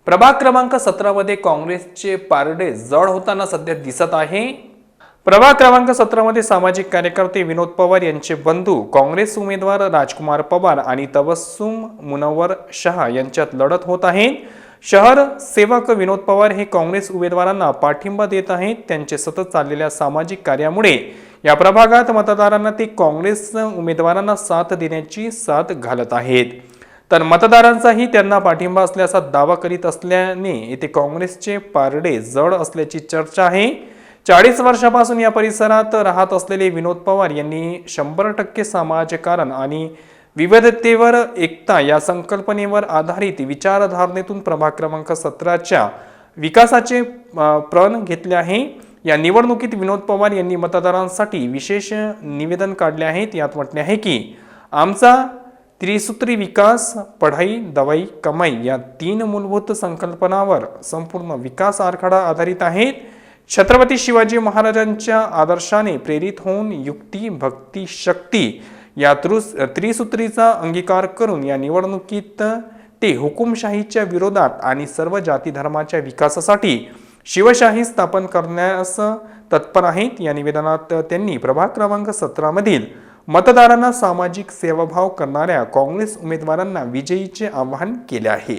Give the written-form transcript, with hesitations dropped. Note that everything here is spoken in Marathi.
प्रभाग क्रमांक 17 मध्ये काँग्रेसचे पारडे जड होताना सध्या दिसत आहे। प्रभाग क्रमांक 17 मध्ये सामाजिक कार्यकर्ते विनोद पवार यांचे बंधू काँग्रेस उमेदवार राजकुमार पवार आणि तबस्सुम मुनव्वर शाह यांच्यात लढत होत आहे। शहर सेवक विनोद पवार हे काँग्रेस उमेदवारांना पाठिंबा देत आहेत। त्यांचे सतत चाललेल्या सामाजिक कार्यामुळे या प्रभागात मतदारांना ते काँग्रेस उमेदवारांना साथ देण्याची साथ घालत आहेत। तर मतदारांचाही त्यांना पाठिंबा असल्याचा दावा करीत असल्याने येथे काँग्रेसचे पारडे जड असल्याची चर्चा आहे। 40 वर्षापासून या परिसरात राहत असलेले विनोद पवार यांनी 100% समाजकारण आणि विविधतेवर एकता या संकल्पनेवर आधारित विचारधारणेतून प्रभाग क्रमांक 17च्या विकासाचे प्रण घेतले आहे। या निवडणुकीत विनोद पवार यांनी मतदारांसाठी विशेष निवेदन काढले आहे। यात म्हटले आहे की आमचा त्रिसूत्री विकास पढाई दवाई कमाई या 3 मूलभूत संकल्पनांवर संपूर्ण विकास आराखडा आधारित आहे। छत्रपती शिवाजी महाराजांच्या आदर्शाने प्रेरित होऊन युक्ती भक्ती शक्ती या त्रिसूत्रीचा अंगीकार करून या निवडणुकीत ते हुकुमशाहीच्या विरोधात आणि सर्व जाती धर्माच्या विकासासाठी शिवशाही स्थापन करण्यास तत्पर आहेत। या निवेदनात त्यांनी प्रभाग क्रमांक 17 मधील मतदारांना सामाजिक सेवाभाव करणाऱ्या काँग्रेस उमेदवारांना विजयीचे आवाहन केले आहे।